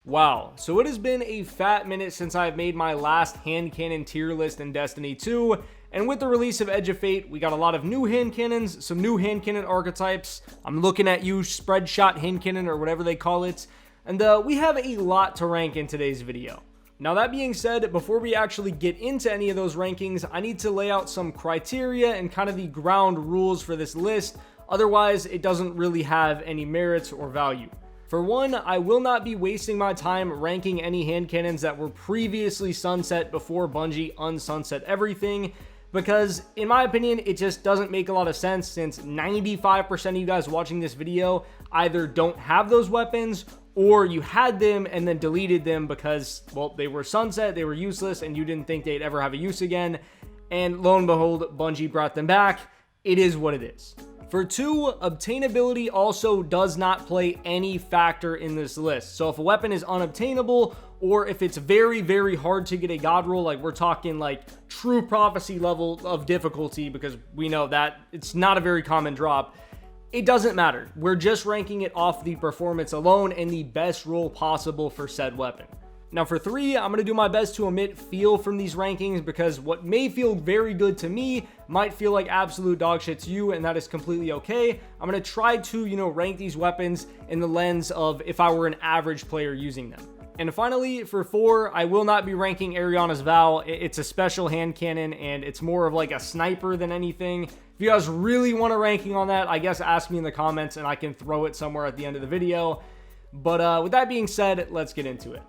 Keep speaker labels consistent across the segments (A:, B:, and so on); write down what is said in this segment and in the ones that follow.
A: Wow, so it has been a fat minute since I've made my last hand cannon tier list in Destiny 2, and with the release of Edge of Fate, we got a lot of new hand cannons, some new hand cannon archetypes. I'm looking at you, spreadshot hand cannon or whatever they call it, and we have a lot to rank in today's video. Now that being said, before we actually get into any of those rankings, I need to lay out some criteria and kind of the ground rules for this list, otherwise it doesn't really have any merits or value. For one, I will not be wasting my time ranking any hand cannons that were previously sunset before Bungie unsunset everything, because in my opinion, it just doesn't make a lot of sense since 95% of you guys watching this video either don't have those weapons or you had them and then deleted them because, well, they were sunset, they were useless, and you didn't think they'd ever have a use again, and lo and behold, Bungie brought them back. It is what it is. For two, obtainability also does not play any factor in this list. So if a weapon is unobtainable, or if it's very, very hard to get a god roll, like we're talking like true prophecy level of difficulty, because we know that it's not a very common drop, it doesn't matter. We're just ranking it off the performance alone and the best roll possible for said weapon. Now for three, I'm going to do my best to omit feel from these rankings because what may feel very good to me might feel like absolute dog shit to you, and that is completely okay. I'm going to try to, rank these weapons in the lens of if I were an average player using them. And finally, for four, I will not be ranking Ariana's Vow. It's a special hand cannon, and it's more of like a sniper than anything. If you guys really want a ranking on that, I guess ask me in the comments and I can throw it somewhere at the end of the video. But with that being said, let's get into it.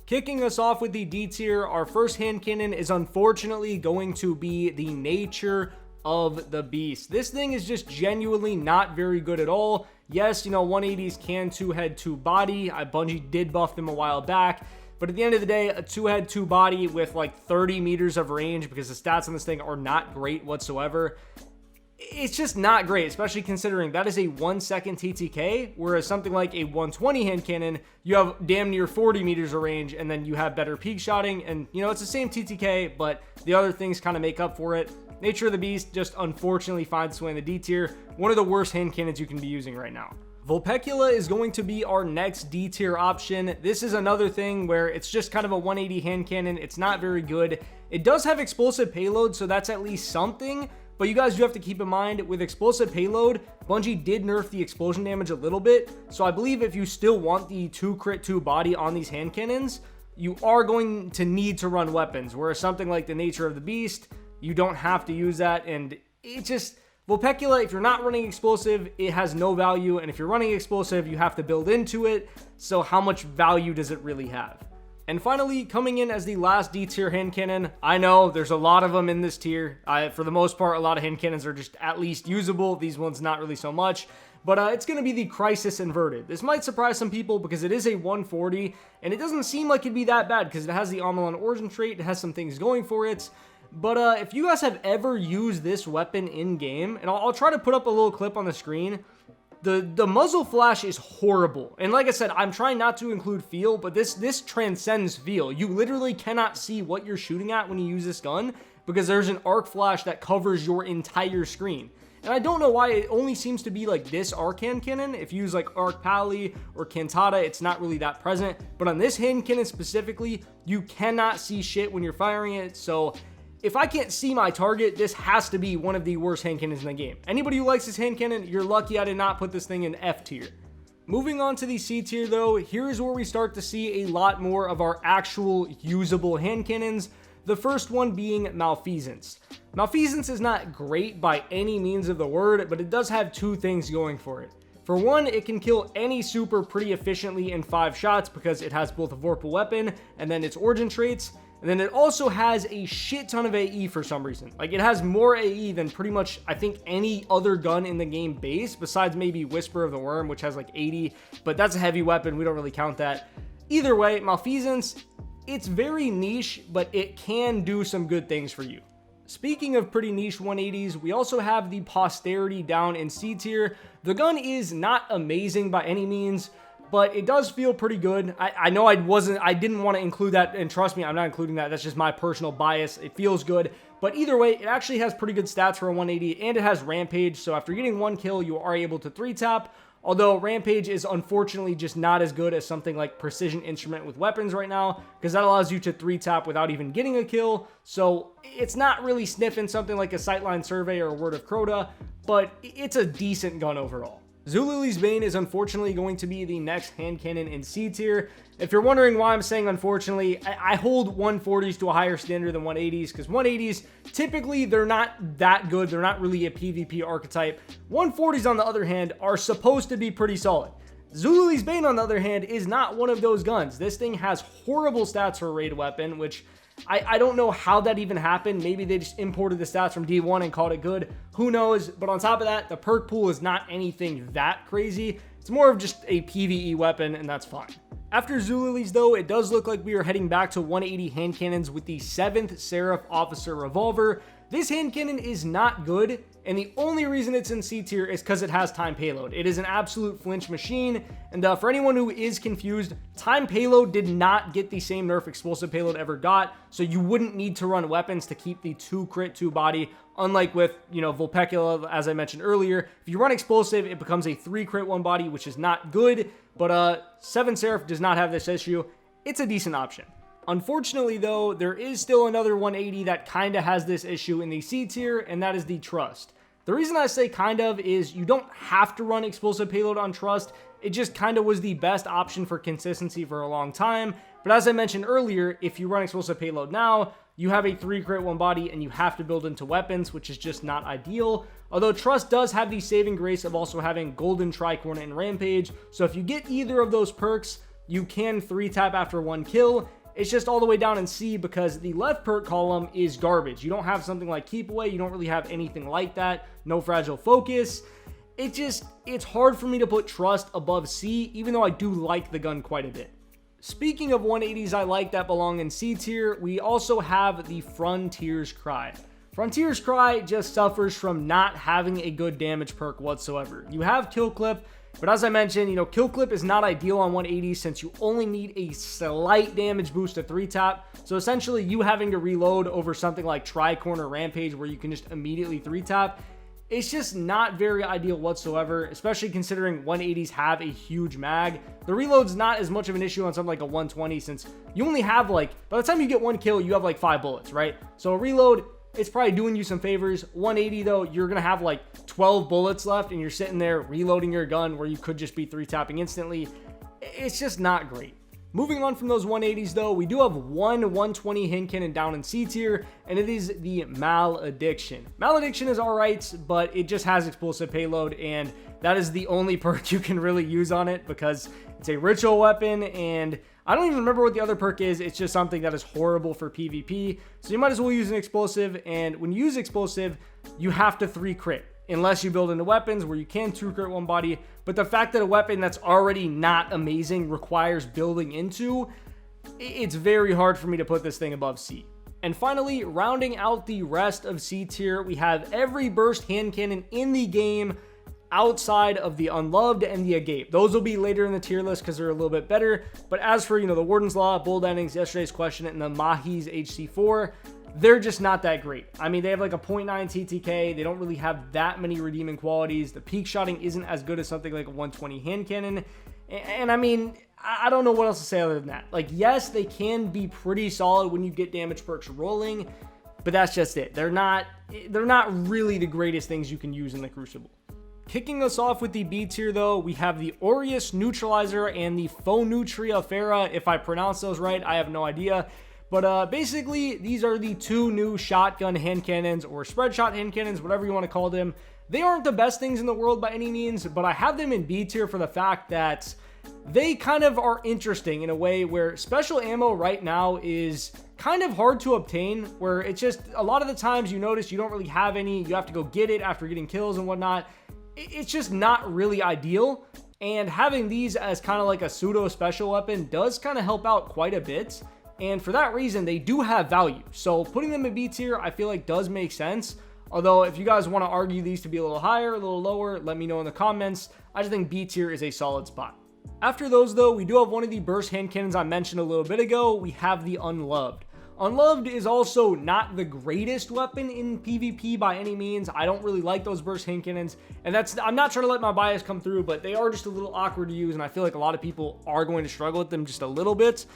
A: Kicking us off with the D tier, our first hand cannon is unfortunately going to be the Nature of the Beast. This thing is just genuinely not very good at all. Yes, 180s can 2-head 2-body. Bungie did buff them a while back. But at the end of the day, a 2-head 2-body with like 30 meters of range, because the stats on this thing are not great whatsoever. It's just not great, especially considering that is a 1 second TTK, whereas something like a 120 hand cannon, you have damn near 40 meters of range, and then you have better peak shotting, and it's the same TTK, but the other things kind of make up for it. Nature of the Beast just unfortunately finds its way in the D tier, one of the worst hand cannons you can be using right now. Vulpecula is going to be our next D tier option. This is another thing where it's just kind of a 180 hand cannon. It's not very good. It does have explosive payload, so that's at least something. But you guys do have to keep in mind, with explosive payload, Bungie did nerf the explosion damage a little bit. So I believe if you still want the 2 crit 2 body on these hand cannons, you are going to need to run weapons. Whereas something like the Nature of the Beast, you don't have to use that. And it just, Vulpecula, if you're not running explosive, it has no value. And if you're running explosive, you have to build into it. So how much value does it really have? And finally, coming in as the last D tier hand cannon, I know there's a lot of them in this tier. For the most part, a lot of hand cannons are just at least usable. These ones not really so much. But it's going to be the Crisis Inverted. This might surprise some people because it is a 140, and it doesn't seem like it'd be that bad because it has the Amalon Origin trait, it has some things going for it. But if you guys have ever used this weapon in-game, and I'll try to put up a little clip on the screen, the muzzle flash is horrible. And like I said, I'm trying not to include feel, but this transcends feel. You literally cannot see what you're shooting at when you use this gun because there's an arc flash that covers your entire screen. And I don't know why it only seems to be like this arc hand cannon. If you use like Arc Pally or Cantata, it's not really that present. But on this hand cannon specifically, you cannot see shit when you're firing it. So if I can't see my target, this has to be one of the worst hand cannons in the game. Anybody who likes this hand cannon, you're lucky I did not put this thing in F tier. Moving on to the C tier though, here is where we start to see a lot more of our actual usable hand cannons. The first one being Malfeasance. Malfeasance is not great by any means of the word, but it does have two things going for it. For one, it can kill any super pretty efficiently in 5 shots because it has both a Vorpal weapon and then its origin traits. And then it also has a shit ton of AE for some reason. Like, it has more AE than pretty much, I think, any other gun in the game base, besides maybe Whisper of the Worm, which has like 80, but that's a heavy weapon. We don't really count that. Either way, Malfeasance, it's very niche, but it can do some good things for you. Speaking of pretty niche 180s, we also have the Posterity down in C tier. The gun is not amazing by any means, but it does feel pretty good. I know I didn't want to include that, and trust me, I'm not including that. That's just my personal bias. It feels good, but either way, it actually has pretty good stats for a 180, and it has Rampage, so after getting 1 kill, you are able to 3-tap. Although Rampage is unfortunately just not as good as something like Precision Instrument with weapons right now, because that allows you to 3-tap without even getting a kill. So it's not really sniffing something like a Sightline Survey or a Word of Crota, but it's a decent gun overall. Zulily's Bane is unfortunately going to be the next hand cannon in C tier. If you're wondering why I'm saying unfortunately, I hold 140s to a higher standard than 180s, because 180s, typically they're not that good. They're not really a PvP archetype. 140s, on the other hand, are supposed to be pretty solid. Zulily's Bane, on the other hand, is not one of those guns. This thing has horrible stats for a raid weapon, which I don't know how that even happened. Maybe they just imported the stats from D1 and called it good. Who knows? But on top of that, the perk pool is not anything that crazy. It's more of just a PvE weapon, and that's fine. After Zulily's, though, it does look like we are heading back to 180 hand cannons with the 7th Seraph Officer Revolver. This hand cannon is not good, and the only reason it's in C tier is because it has time payload. It is an absolute flinch machine, and for anyone who is confused, time payload did not get the same nerf explosive payload ever got, so you wouldn't need to run weapons to keep the 2 crit 2 body, unlike with, Vulpecula, as I mentioned earlier. If you run explosive, it becomes a 3 crit 1 body, which is not good, but 7 Seraph does not have this issue. It's a decent option. Unfortunately, though, there is still another 180 that kind of has this issue in the C tier, and that is the Trust. The reason I say kind of is you don't have to run explosive payload on Trust. It just kind of was the best option for consistency for a long time. But as I mentioned earlier, if you run explosive payload now, you have a 3 crit 1 body and you have to build into weapons, which is just not ideal. Although Trust does have the saving grace of also having Golden Tricorn and Rampage. So if you get either of those perks, you can 3-tap after 1 kill. It's just all the way down in C because the left perk column is garbage. You don't have something like Keep Away. You don't really have anything like that. No Fragile Focus. It's hard for me to put Trust above C, even though I do like the gun quite a bit. Speaking of 180s I like that belong in C tier, we also have the Frontier's Cry. Frontier's Cry just suffers from not having a good damage perk whatsoever. You have Kill Clip, but as I mentioned, Kill Clip is not ideal on 180 since you only need a slight damage boost to 3-tap. So essentially, you having to reload over something like Tricorn or Rampage where you can just immediately 3-tap, it's just not very ideal whatsoever, especially considering 180s have a huge mag. The reload's not as much of an issue on something like a 120 since you only have by the time you get 1 kill, you have 5 bullets, right? So a reload, it's probably doing you some favors. 180 though, you're gonna have 12 bullets left and you're sitting there reloading your gun where you could just be 3-tapping instantly. It's just not great. Moving on from those 180s though, we do have one 120 hand cannon down in C tier, and it is the Malediction. Malediction is alright, but it just has explosive payload, and that is the only perk you can really use on it because it's a ritual weapon, and I don't even remember what the other perk is. It's just something that is horrible for PvP, so you might as well use an explosive, and when you use explosive, you have to 3 crit. Unless you build into weapons where you can 2 crit 1 body, but the fact that a weapon that's already not amazing requires building into, it's very hard for me to put this thing above C. And finally, rounding out the rest of C tier, we have every burst hand cannon in the game outside of the Unloved and the Agape. Those will be later in the tier list because they're a little bit better, but as for, the Warden's Law, Bold Endings, Yesterday's Question, and the Mahi's HC4, they're just not that great. I mean, they have a 0.9 TTK. They don't really have that many redeeming qualities. The peak shotting isn't as good as something like a 120 hand cannon. And I mean, I don't know what else to say other than that. Yes, they can be pretty solid when you get damage perks rolling, but that's just it. They're not really the greatest things you can use in the Crucible. Kicking us off with the B tier though, we have the Aureus Neutralizer and the Phonutria Fera. If I pronounce those right, I have no idea. But basically, these are the 2 new shotgun hand cannons or spreadshot hand cannons, whatever you want to call them. They aren't the best things in the world by any means, but I have them in B tier for the fact that they kind of are interesting in a way where special ammo right now is kind of hard to obtain, where it's just a lot of the times you notice you don't really have any. You have to go get it after getting kills and whatnot. It's just not really ideal. And having these as kind of like a pseudo special weapon does kind of help out quite a bit. And for that reason, they do have value. So putting them in B tier, I feel like does make sense. Although if you guys want to argue these to be a little higher, a little lower, let me know in the comments. I just think B tier is a solid spot. After those though, we do have one of the burst hand cannons I mentioned a little bit ago. We have the Unloved. Unloved is also not the greatest weapon in PvP by any means. I don't really like those burst hand cannons, and I'm not trying to let my bias come through, but they are just a little awkward to use, and I feel like a lot of people are going to struggle with them just a little bit.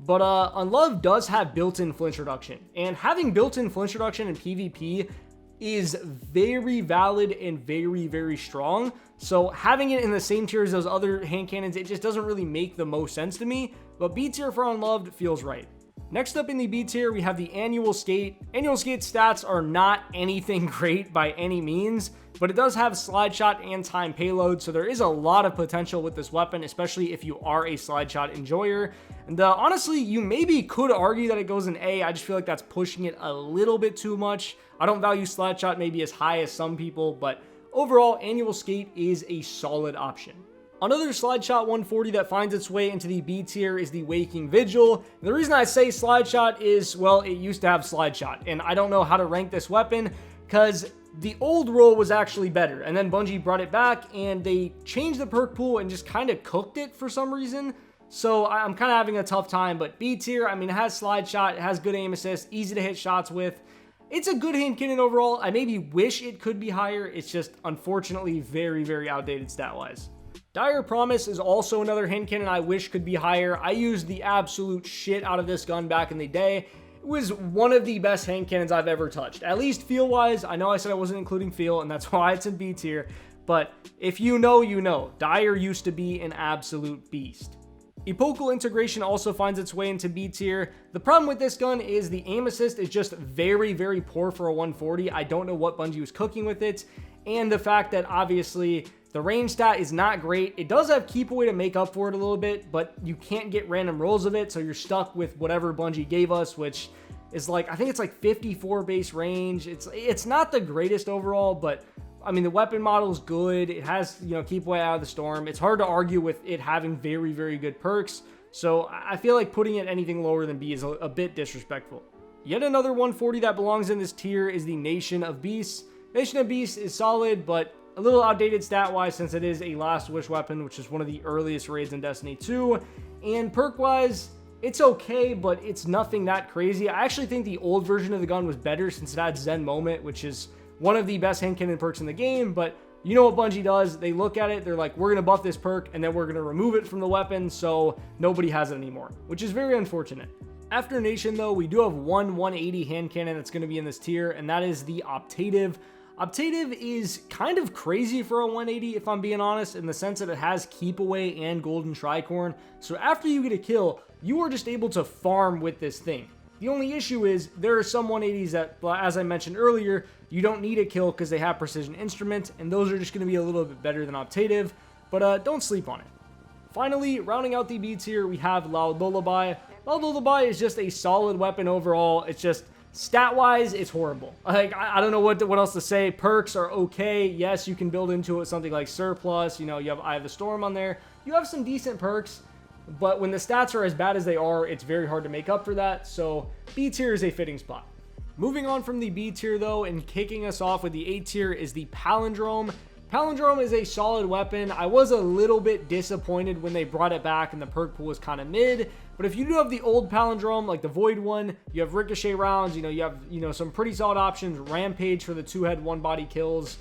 A: But Unloved does have built-in flinch reduction, and having built-in flinch reduction in PvP is very valid and very, very strong. So having it in the same tier as those other hand cannons, it just doesn't really make the most sense to me, but B tier for Unloved feels right. Next up in the B tier, we have the Annual Skate. Annual Skate stats are not anything great by any means, but it does have slide shot and time payload, so there is a lot of potential with this weapon, especially if you are a slide shot enjoyer. And honestly, you maybe could argue that it goes in A. I just feel like that's pushing it a little bit too much. I don't value slide shot maybe as high as some people, but overall, Annual Skate is a solid option. Another slide shot 140 that finds its way into the B tier is the Waking Vigil. And the reason I say slide shot is, well, it used to have slide shot, and I don't know how to rank this weapon because the old roll was actually better, and then Bungie brought it back and they changed the perk pool and just kind of cooked it for some reason. So I'm kind of having a tough time, but B tier, I mean, it has slide shot, it has good aim assist, easy to hit shots with. It's a good hand cannon overall. I maybe wish it could be higher. It's just unfortunately very, very outdated stat-wise. Dire Promise is also another hand cannon I wish could be higher. I used the absolute shit out of this gun back in the day. It was one of the best hand cannons I've ever touched, at least feel-wise. I know I said I wasn't including feel, and that's why it's in B tier, but if you know, you know. Dire used to be an absolute beast. Epochal Integration also finds its way into B tier. The problem with this gun is the aim assist is just very, very poor for a 140. I don't know what Bungie was cooking with it, and the fact that obviously the range stat is not great. It does have keep away to make up for it a little bit, but you can't get random rolls of it, so you're stuck with whatever Bungie gave us, which is like, I think it's like 54 base range. It's not the greatest overall, but I mean, the weapon model is good. It has, keep away out of the storm. It's hard to argue with it having very, very good perks, so I feel like putting it anything lower than B is a bit disrespectful. Yet another 140 that belongs in this tier is the Nation of Beasts. Nation of Beasts is solid, but a little outdated stat-wise since it is a Last Wish weapon, which is one of the earliest raids in Destiny 2. And perk-wise, it's okay, but it's nothing that crazy. I actually think the old version of the gun was better since it had Zen Moment, which is one of the best hand cannon perks in the game, but you know what Bungie does? They look at it, they're like, we're going to buff this perk, and then we're going to remove it from the weapon, so nobody has it anymore, which is very unfortunate. After Nation, though, we do have one 180 hand cannon that's going to be in this tier, and that is the Optative. Optative is kind of crazy for a 180, if I'm being honest, in the sense that it has Keep Away and Golden Tricorn. So after you get a kill, you are just able to farm with this thing. The only issue is there are some 180s that, as I mentioned earlier, you don't need a kill because they have Precision Instrument, and those are just going to be a little bit better than Optative, but don't sleep on it. Finally, rounding out the B tier, we have Loud Lullaby. Loud Lullaby is just a solid weapon overall. It's just stat-wise, it's horrible. Like, I don't know what else to say. Perks are okay. Yes, you can build into it something like Surplus. You have Eye of the Storm on there. You have some decent perks, but when the stats are as bad as they are, it's very hard to make up for that. So B tier is a fitting spot. Moving on from the B tier, though, and kicking us off with the A tier is the Palindrome. Palindrome is a solid weapon. I was a little bit disappointed when they brought it back and the perk pool was kind of mid, but if you do have the old Palindrome, like the Void one, you have Ricochet rounds, you have some pretty solid options, Rampage for the 2-head 1-body kills.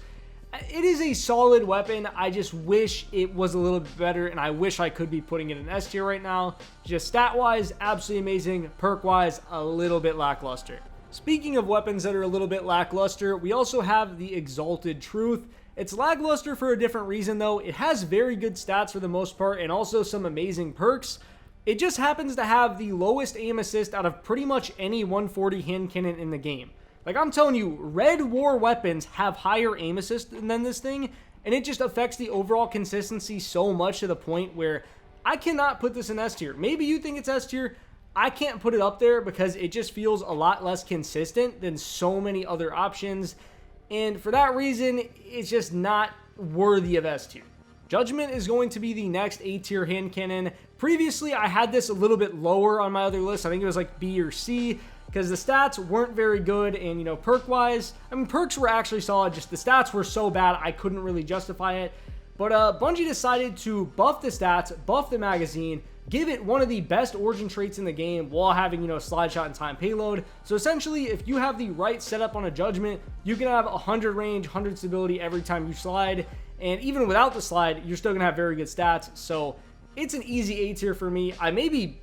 A: It is a solid weapon. I just wish it was a little bit better, and I wish I could be putting it in S tier right now. Just stat-wise, absolutely amazing. Perk-wise, a little bit lackluster. Speaking of weapons that are a little bit lackluster, we also have the Exalted Truth. It's lackluster for a different reason, though. It has very good stats for the most part and also some amazing perks. It just happens to have the lowest aim assist out of pretty much any 140 hand cannon in the game. Like, I'm telling you, Red War weapons have higher aim assist than this thing, and it just affects the overall consistency so much to the point where I cannot put this in S tier. Maybe you think it's S tier. I can't put it up there because it just feels a lot less consistent than so many other options. And for that reason, it's just not worthy of S tier. Judgment is going to be the next A tier hand cannon. Previously, I had this a little bit lower on my other list. I think it was like B or C because the stats weren't very good. And, perk-wise, I mean, perks were actually solid. Just the stats were so bad, I couldn't really justify it. But Bungie decided to buff the stats, buff the magazine, give it one of the best origin traits in the game while having, slide shot and time payload. So essentially, if you have the right setup on a judgment, you can have 100 range, 100 stability every time you slide. And even without the slide, you're still gonna have very good stats. So it's an easy A tier for me. I maybe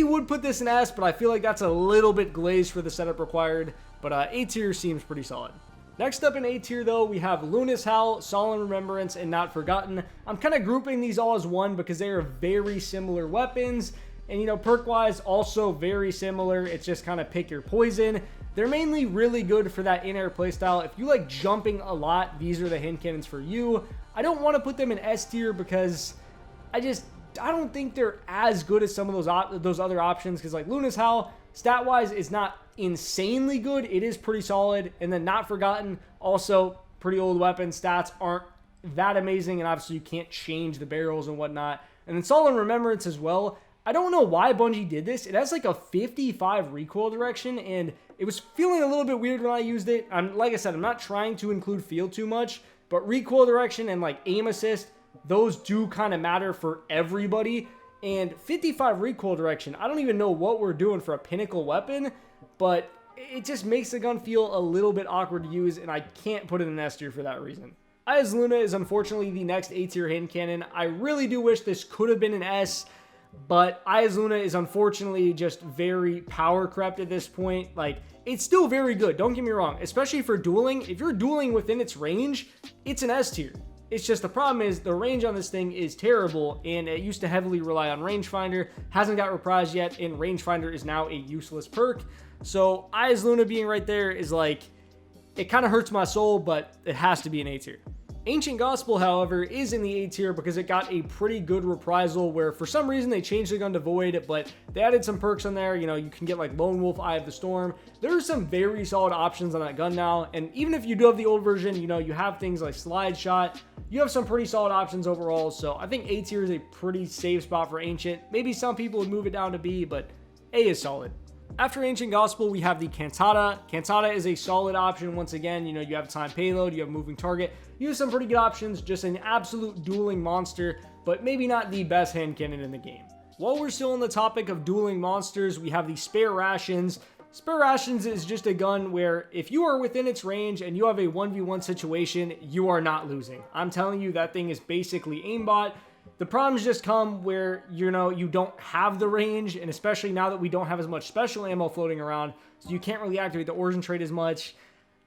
A: would put this in S, but I feel like that's a little bit glazed for the setup required. But A tier seems pretty solid. Next up in A tier though, we have Luna's Howl, Solemn Remembrance, and Not Forgotten. I'm kind of grouping these all as one because they are very similar weapons. And perk wise, also very similar. It's just kind of pick your poison. They're mainly really good for that in-air playstyle. If you like jumping a lot, these are the hand cannons for you. I don't want to put them in S tier because I don't think they're as good as some of those other options, because like Luna's Howl, stat-wise, is not insanely good. It is pretty solid. And then Not Forgotten, also pretty old weapon. Stats aren't that amazing, and obviously you can't change the barrels and whatnot. And then Solemn Remembrance as well. I don't know why Bungie did this. It has like a 55 recoil direction, and it was feeling a little bit weird when I used it. Like I said, I'm not trying to include field too much, but recoil direction and like aim assist, those do kind of matter for everybody. And 55 recoil direction, I don't even know what we're doing for a pinnacle weapon, but it just makes the gun feel a little bit awkward to use, and I can't put it in S tier for that reason. Ayaz Luna is unfortunately the next A tier hand cannon. I really do wish this could have been an S, but Ayaz Luna is unfortunately just very power crept at this point. Like, it's still very good, don't get me wrong, especially for dueling. If you're dueling within its range, it's an S tier. It's just the problem is the range on this thing is terrible, and it used to heavily rely on rangefinder, hasn't got reprised yet, and rangefinder is now a useless perk. So Ayaz Luna being right there is like, it kind of hurts my soul, but it has to be an A tier. Ancient Gospel, however, is in the A tier because it got a pretty good reprisal where for some reason they changed the gun to Void, but they added some perks on there. You can get like Lone Wolf, Eye of the Storm. There are some very solid options on that gun now, and even if you do have the old version, you have things like Slide Shot. You have some pretty solid options overall, so I think A tier is a pretty safe spot for Ancient. Maybe some people would move it down to B, but A is solid. After Ancient Gospel, we have the Cantata. Cantata is a solid option. Once again, you have time payload, you have moving target. You have some pretty good options, just an absolute dueling monster, but maybe not the best hand cannon in the game. While we're still on the topic of dueling monsters, we have the Spare Rations. Spare Rations is just a gun where if you are within its range and you have a 1v1 situation, you are not losing. I'm telling you, that thing is basically aimbot. The problems just come where, you don't have the range, and especially now that we don't have as much special ammo floating around, so you can't really activate the origin trait as much.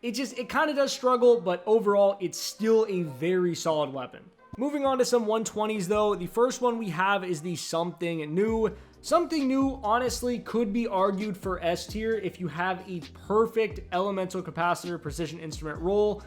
A: It kind of does struggle, but overall, it's still a very solid weapon. Moving on to some 120s though, the first one we have is the Something New. Something New, honestly, could be argued for S tier if you have a perfect elemental capacitor precision instrument roll.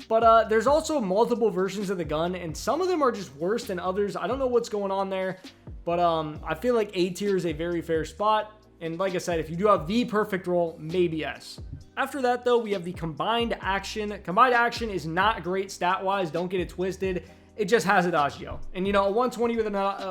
A: But there's also multiple versions of the gun, and some of them are just worse than others. I don't know what's going on there, but I feel like A tier is a very fair spot. And like I said, if you do have the perfect roll, maybe S. After that, though, we have the Combined Action. Combined Action is not great stat-wise. Don't get it twisted. It just has Adagio. And, a 120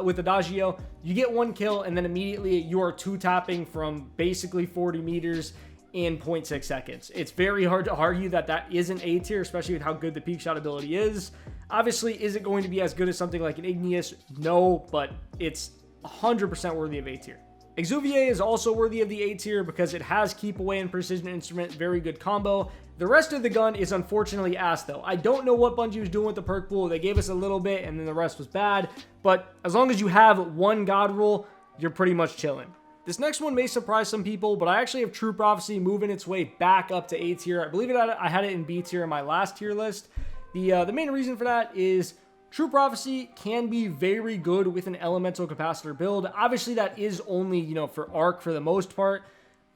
A: with Adagio, you get one kill, and then immediately you are two-tapping from basically 40 meters in 0.6 seconds. It's very hard to argue that isn't A tier, especially with how good the peak shot ability is. Obviously, is it going to be as good as something like an Igneous? No, but it's 100% worthy of A tier. Exuvier is also worthy of the A tier because it has Keep Away and Precision Instrument, very good combo. The rest of the gun is unfortunately ass though. I don't know what Bungie was doing with the perk pool. They gave us a little bit and then the rest was bad, but as long as you have one God roll, you're pretty much chilling. This next one may surprise some people, but I actually have True Prophecy moving its way back up to A tier. I believe I had it in B tier in my last tier list. The main reason for that is True Prophecy can be very good with an elemental capacitor build. Obviously, that is only, for Arc for the most part.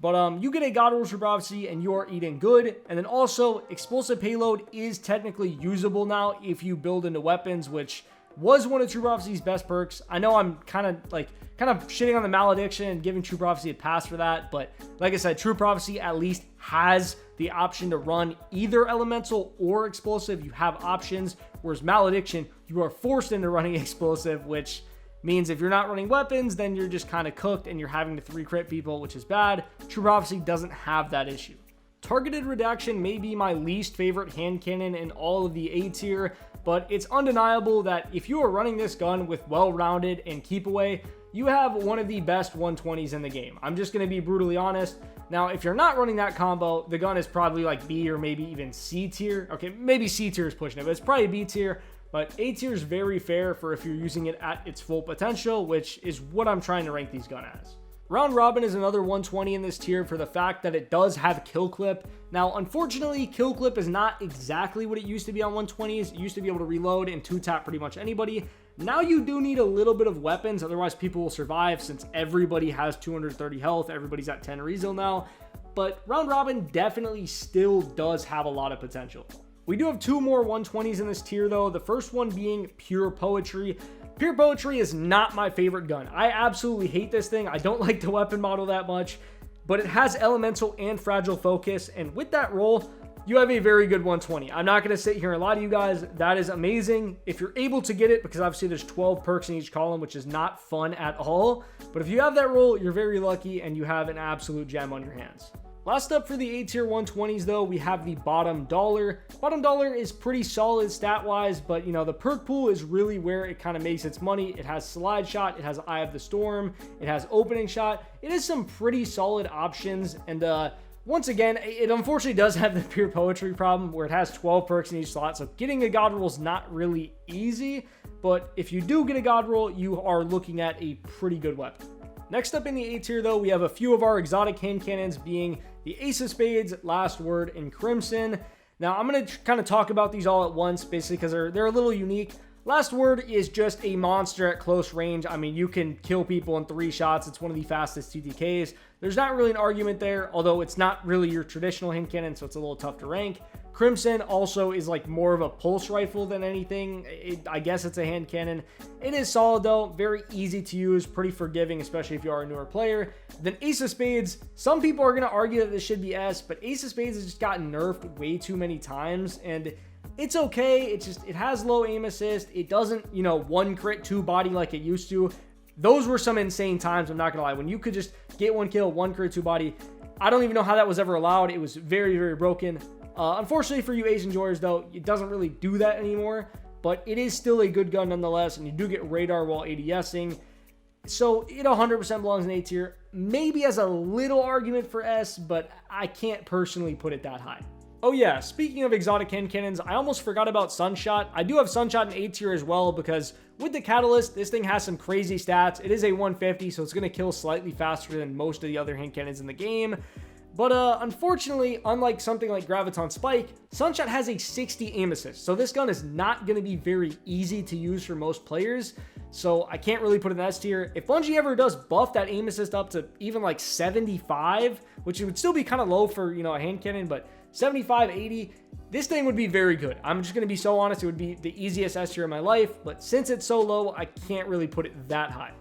A: But you get a God Roll True Prophecy and you are eating good. And then also, Explosive Payload is technically usable now if you build into weapons, which was one of True Prophecy's best perks. I know I'm kind of shitting on the Malediction and giving True Prophecy a pass for that. But like I said, True Prophecy at least has the option to run either Elemental or Explosive. You have options, whereas Malediction, you are forced into running Explosive, which means if you're not running weapons, then you're just kind of cooked and you're having to 3-crit people, which is bad. True Prophecy doesn't have that issue. Targeted Redaction may be my least favorite hand cannon in all of the A tier, but it's undeniable that if you are running this gun with well-rounded and keep away, you have one of the best 120s in the game. I'm just going to be brutally honest. Now, if you're not running that combo, the gun is probably like B or maybe even C tier. Okay, maybe C tier is pushing it, but it's probably B tier. But A tier is very fair for if you're using it at its full potential, which is what I'm trying to rank these gun as. Round Robin is another 120 in this tier for the fact that it does have kill clip. Now, unfortunately, kill clip is not exactly what it used to be on 120s. It used to be able to reload and 2-tap pretty much anybody. Now you do need a little bit of weapons, otherwise people will survive since everybody has 230 health. Everybody's at 10 resil now. But Round Robin definitely still does have a lot of potential. We do have 2 more 120s in this tier though. The first one being Pure Poetry. Pure Poetry is not my favorite gun. I absolutely hate this thing. I don't like the weapon model that much, but it has elemental and fragile focus. And with that roll, you have a very good 120. I'm not going to sit here and lie to you guys. That is amazing. If you're able to get it, because obviously there's 12 perks in each column, which is not fun at all. But if you have that roll, you're very lucky and you have an absolute gem on your hands. Last up for the A tier 120s though, we have the Bottom Dollar. Bottom Dollar is pretty solid stat wise, but you know, the perk pool is really where it kind of makes its money. It has Slide Shot, it has Eye of the Storm, it has Opening Shot. It has some pretty solid options, and once again, it unfortunately does have the Pure Poetry problem where it has 12 perks in each slot, so getting a God roll is not really easy, but if you do get a God roll, you are looking at a pretty good weapon. Next up in the A tier though, we have a few of our exotic hand cannons being the Ace of Spades, Last Word, and Crimson. Now I'm going to kind of talk about these all at once basically because they're a little unique. Last Word is just a monster at close range. I mean, you can kill people in 3 shots. It's one of the fastest TTKs. There's not really an argument there, although it's not really your traditional hand cannon, so it's a little tough to rank. Crimson also is like more of a pulse rifle than anything. I guess it's a hand cannon. It is solid though, very easy to use, pretty forgiving, especially if you are a newer player. Then Ace of Spades, some people are going to argue that this should be S, but Ace of Spades has just gotten nerfed way too many times, and it's okay. It's just, it has low aim assist. It doesn't, you know, 1 crit 2 body like it used to. Those were some insane times, I'm not gonna lie. When you could just get 1 kill, 1 crit 2 body, I don't even know how that was ever allowed. It was very, very broken. Unfortunately for you Ace enjoyers though, it doesn't really do that anymore, but it is still a good gun nonetheless, and you do get radar while ADSing. So it 100% belongs in A tier. Maybe as a little argument for S, but I can't personally put it that high. Oh yeah, speaking of exotic hand cannons, I almost forgot about Sunshot. I do have Sunshot in A tier as well because with the Catalyst, this thing has some crazy stats. It is a 150, so it's going to kill slightly faster than most of the other hand cannons in the game. But unfortunately, unlike something like Graviton Spike, Sunshot has a 60 aim assist, so this gun is not going to be very easy to use for most players, so I can't really put it in S tier. If Bungie ever does buff that aim assist up to even like 75, which it would still be kind of low for, you know, a hand cannon, but 75, 80, this thing would be very good. I'm just going to be so honest, it would be the easiest S tier in my life, but since it's so low, I can't really put it that high.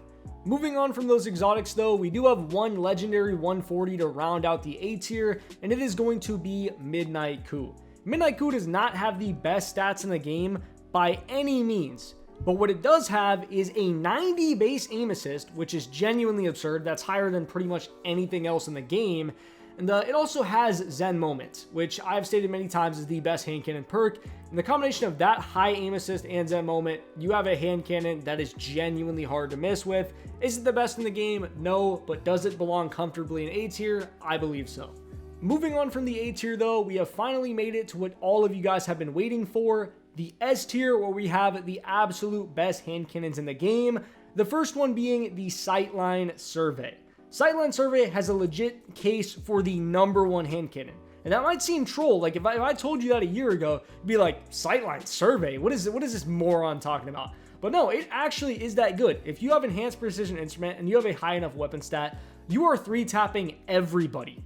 A: Moving on from those exotics though, we do have one legendary 140 to round out the A tier, and it is going to be Midnight Coup. Midnight Coup does not have the best stats in the game by any means, but what it does have is a 90 base aim assist, which is genuinely absurd. That's higher than pretty much anything else in the game. And it also has Zen Moment, which I've stated many times is the best hand cannon perk. And the combination of that high aim assist and Zen Moment, you have a hand cannon that is genuinely hard to miss with. Is it the best in the game? No, but does it belong comfortably in A tier? I believe so. Moving on from the A tier though, we have finally made it to what all of you guys have been waiting for, the S tier, where we have the absolute best hand cannons in the game. The first one being the Sightline Survey. Sightline Survey has a legit case for the #1 hand cannon. And that might seem troll. Like if I told you that a year ago, it'd be like, Sightline Survey? What is this moron talking about? But no, it actually is that good. If you have Enhanced Precision Instrument and you have a high enough weapon stat, you are 3-tapping everybody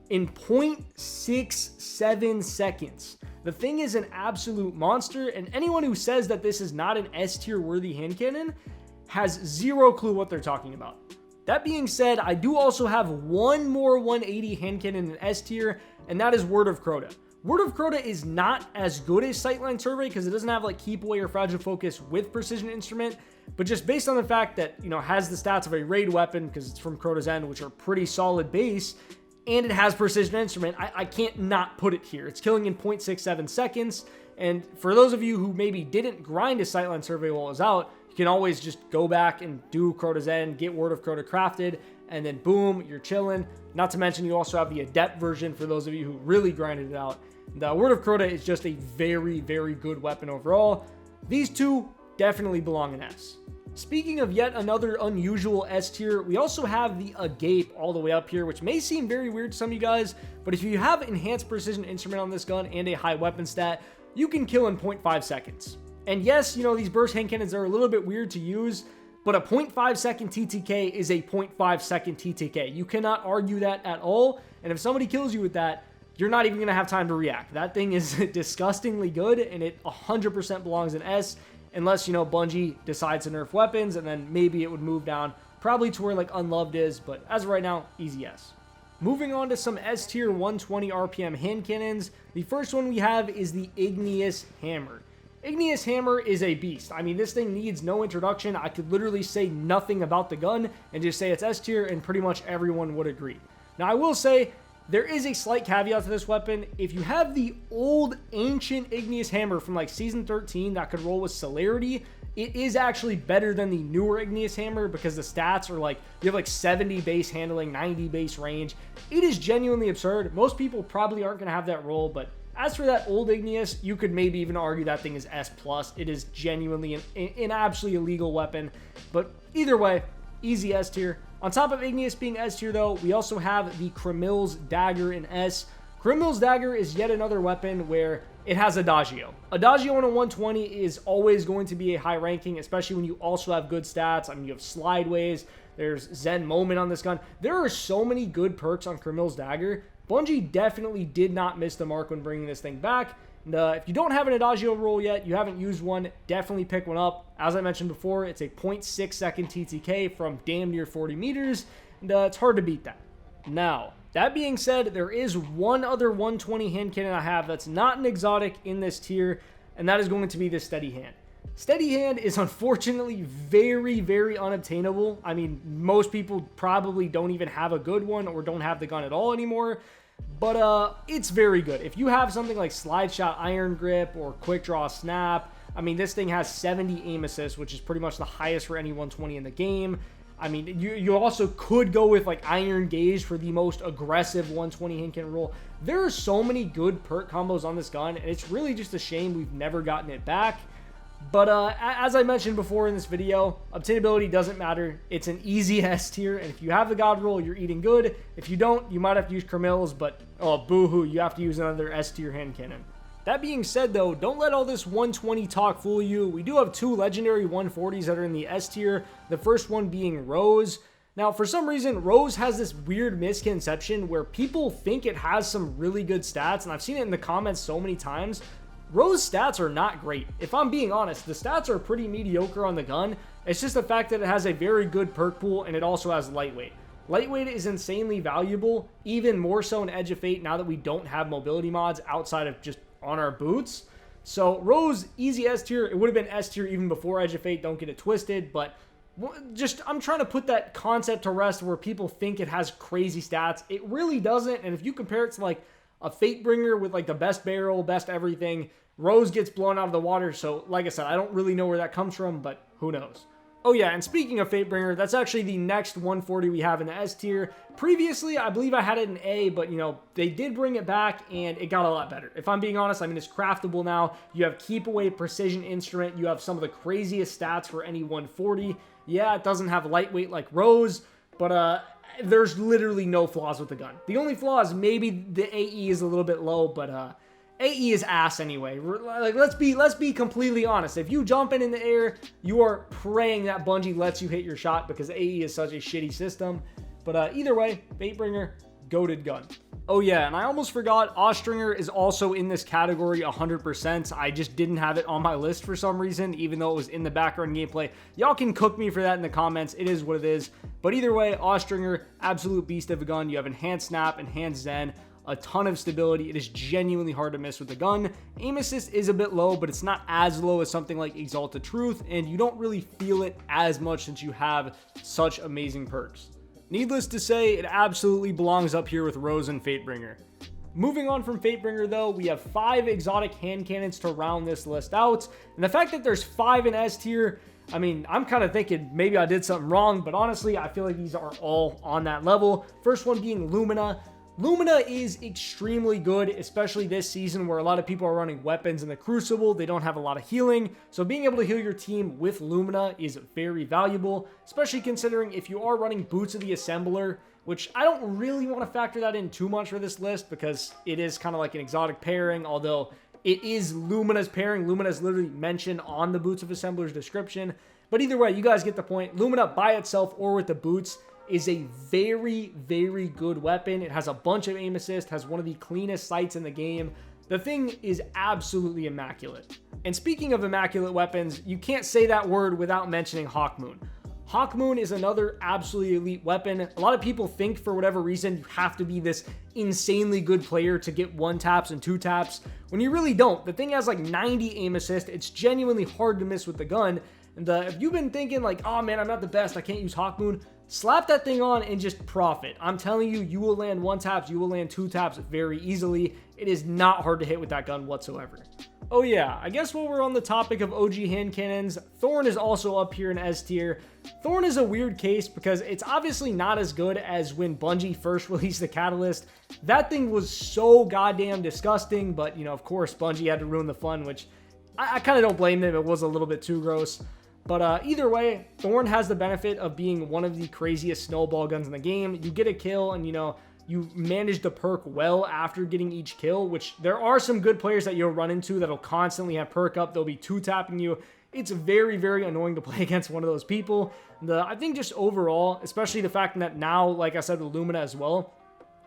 A: in 0.67 seconds. The thing is an absolute monster, and anyone who says that this is not an S tier worthy hand cannon has zero clue what they're talking about. That being said, I do also have one more 180 hand cannon in S tier, and that is Word of Crota. Word of Crota is not as good as Sightline Survey because it doesn't have like Keep Away or Fragile Focus with Precision Instrument, but just based on the fact that, you know, it has the stats of a raid weapon because it's from Crota's End, which are pretty solid base, and it has Precision Instrument, I can't not put it here. It's killing in 0.67 seconds, and for those of you who maybe didn't grind a Sightline Survey while it was out, you can always just go back and do Crota's End, get Word of Crota crafted, and then boom, you're chilling. Not to mention you also have the Adept version for those of you who really grinded it out. The Word of Crota is just a very, very good weapon overall. These two definitely belong in S. Speaking of yet another unusual S tier, we also have the Agape all the way up here, which may seem very weird to some of you guys, but if you have Enhanced Precision Instrument on this gun and a high weapon stat, you can kill in 0.5 seconds. And yes, you know, these burst hand cannons are a little bit weird to use, but a 0.5 second TTK is a 0.5 second TTK. You cannot argue that at all, and if somebody kills you with that, you're not even going to have time to react. That thing is disgustingly good, and it 100% belongs in S, unless, you know, Bungie decides to nerf weapons, and then maybe it would move down, probably to where, like, Unloved is, but as of right now, easy S. Moving on to some S tier 120 RPM hand cannons, the first one we have is the Igneous Hammer. Igneous Hammer is a beast. I mean, this thing needs no introduction. I could literally say nothing about the gun and just say it's S tier, and pretty much everyone would agree. Now, I will say, there is a slight caveat to this weapon. If you have the old ancient Igneous Hammer from like Season 13 that could roll with Celerity, it is actually better than the newer Igneous Hammer because the stats are like, you have like 70 base handling, 90 base range. It is genuinely absurd. Most people probably aren't going to have that roll, but as for that old Igneous, you could maybe even argue that thing is S+. It is genuinely an absolutely illegal weapon, but either way, easy S tier. On top of Igneous being S tier though, we also have the Kramil's Dagger in S. Kramil's Dagger is yet another weapon where it has Adagio. Adagio on a 120 is always going to be a high ranking, especially when you also have good stats. I mean, you have Slideways, there's Zen Moment on this gun. There are so many good perks on Kramil's Dagger. Bungie definitely did not miss the mark when bringing this thing back. And, if you don't have an Adagio roll yet, you haven't used one, definitely pick one up. As I mentioned before, it's a 0.6 second TTK from damn near 40 meters, and it's hard to beat that. Now, that being said, there is one other 120 hand cannon I have that's not an exotic in this tier, and that is going to be the Steady Hand. Steady Hand is unfortunately very, very unobtainable. I mean, most people probably don't even have a good one or don't have the gun at all anymore. But it's very good. If you have something like Slide Shot Iron Grip or Quick Draw Snap, I mean, this thing has 70 aim assist, which is pretty much the highest for any 120 in the game. I mean, you also could go with like Iron Gauge for the most aggressive 120 hand cannon roll. There are so many good perk combos on this gun, and it's really just a shame we've never gotten it back. But as I mentioned before in this video, obtainability doesn't matter. It's an easy S tier, and if you have the God roll, you're eating good. If you don't, you might have to use Kramil's, but oh, boo-hoo, you have to use another S tier hand cannon. That being said, though, don't let all this 120 talk fool you. We do have two legendary 140s that are in the S tier, the first one being Rose. Now, for some reason, Rose has this weird misconception where people think it has some really good stats, and I've seen it in the comments so many times. Rose stats are not great. If I'm being honest, the stats are pretty mediocre on the gun. It's just the fact that it has a very good perk pool, and it also has lightweight. Lightweight is insanely valuable, even more so in Edge of Fate now that we don't have mobility mods outside of just on our boots. So Rose, easy S tier. It would have been S tier even before Edge of Fate, don't get it twisted, but just I'm trying to put that concept to rest where people think it has crazy stats. It really doesn't, and if you compare it to like a Fatebringer with like the best barrel, best everything, Rose gets blown out of the water. So like I said, I don't really know where that comes from, but who knows. Oh yeah, and speaking of Fatebringer, that's actually the next 140 we have in the S tier. Previously, I believe I had it in A, but you know, they did bring it back and it got a lot better. If I'm being honest, I mean, it's craftable now. You have Keep Away Precision Instrument. You have some of the craziest stats for any 140. Yeah, it doesn't have lightweight like Rose, but there's literally no flaws with the gun. The only flaw is maybe the AE is a little bit low, but AE is ass anyway. Like, let's be completely honest. If you jump in the air, you are praying that Bungie lets you hit your shot because AE is such a shitty system. But either way, Fatebringer, goated gun. Oh yeah, and I almost forgot, Austringer is also in this category 100%. I just didn't have it on my list for some reason, even though it was in the background gameplay. Y'all can cook me for that in the comments. It is what it is. But either way, Austringer, absolute beast of a gun. You have Enhanced Snap, Enhanced Zen, a ton of stability. It is genuinely hard to miss with the gun. Aim assist is a bit low, but it's not as low as something like Exalted Truth, and you don't really feel it as much since you have such amazing perks. Needless to say, it absolutely belongs up here with Rose and Fatebringer. Moving on from Fatebringer though, we have 5 exotic hand cannons to round this list out, and the fact that there's 5 in S tier, I mean, I'm kind of thinking maybe I did something wrong, but honestly, I feel like these are all on that level. First one being Lumina. Lumina is extremely good, especially this season where a lot of people are running weapons in the Crucible. They don't have a lot of healing, so being able to heal your team with Lumina is very valuable, especially considering if you are running Boots of the Assembler, which I don't really want to factor that in too much for this list because it is kind of like an exotic pairing, although it is Lumina's pairing. Lumina is literally mentioned on the Boots of Assembler's description. But either way, you guys get the point. Lumina by itself or with the boots is a very, very good weapon. It has a bunch of aim assist, has one of the cleanest sights in the game. The thing is absolutely immaculate. And speaking of immaculate weapons, you can't say that word without mentioning Hawkmoon. Hawkmoon is another absolutely elite weapon. A lot of people think for whatever reason you have to be this insanely good player to get 1-taps and 2-taps, when you really don't. The thing has like 90 aim assist. It's genuinely hard to miss with the gun. And if you've been thinking like, oh man, I'm not the best, I can't use Hawkmoon, slap that thing on and just profit. I'm telling you, you will land 1-taps, you will land 2-taps very easily. It is not hard to hit with that gun whatsoever. Oh yeah, I guess while we're on the topic of OG hand cannons, Thorn is also up here in S tier. Thorn is a weird case because it's obviously not as good as when Bungie first released the Catalyst. That thing was so goddamn disgusting, but you know, of course, Bungie had to ruin the fun, which I kind of don't blame them. It was a little bit too gross. But either way, Thorn has the benefit of being one of the craziest snowball guns in the game. You get a kill and, you know, you manage the perk well after getting each kill, which there are some good players that you'll run into that'll constantly have perk up. They'll be 2-tapping you. It's very, very annoying to play against one of those people. I think just overall, especially the fact that now, like I said with Lumina as well,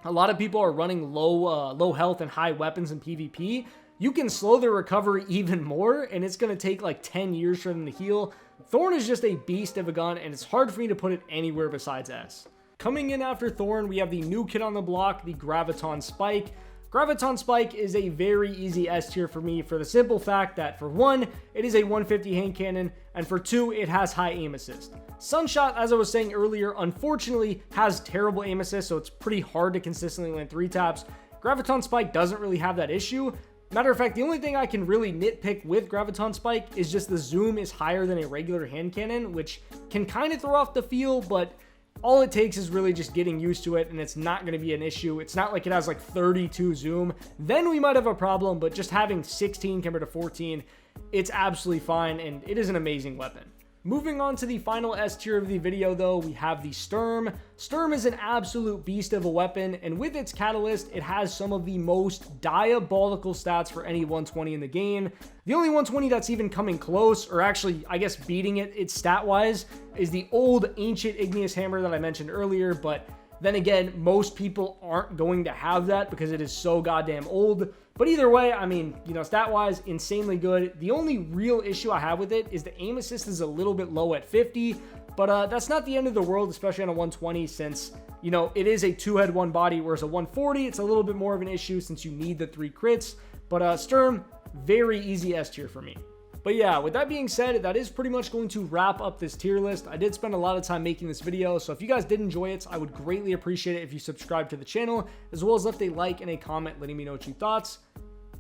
A: a lot of people are running low health and high weapons in PvP. You can slow their recovery even more, and it's going to take like 10 years for them to heal. Thorn is just a beast of a gun, and it's hard for me to put it anywhere besides S. Coming in after Thorn, we have the new kid on the block, the Graviton Spike. Graviton Spike is a very easy S tier for me for the simple fact that, for one, it is a 150 hand cannon, and for two, it has high aim assist. Sunshot, as I was saying earlier, unfortunately has terrible aim assist, so it's pretty hard to consistently land 3-taps. Graviton Spike doesn't really have that issue. Matter of fact, the only thing I can really nitpick with Graviton Spike is just the zoom is higher than a regular hand cannon, which can kind of throw off the feel, but all it takes is really just getting used to it, and it's not going to be an issue. It's not like it has like 32 zoom. Then we might have a problem, but just having 16 compared to 14, it's absolutely fine, and it is an amazing weapon. Moving on to the final S tier of the video though, we have the Sturm. Sturm is an absolute beast of a weapon, and with its Catalyst, it has some of the most diabolical stats for any 120 in the game. The only 120 that's even coming close, or actually, I guess beating it stat-wise, is the old ancient Igneous Hammer that I mentioned earlier, but then again, most people aren't going to have that because it is so goddamn old. But either way, I mean, you know, stat-wise, insanely good. The only real issue I have with it is the aim assist is a little bit low at 50, but that's not the end of the world, especially on a 120, since, you know, it is a 2-head 1-body, whereas a 140, it's a little bit more of an issue since you need the 3 crits. But Sturm, very easy S tier for me. But yeah, with that being said, that is pretty much going to wrap up this tier list. I did spend a lot of time making this video, so if you guys did enjoy it, I would greatly appreciate it if you subscribe to the channel, as well as left a like and a comment letting me know what you thought.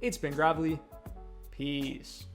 A: It's been Gravely. Peace.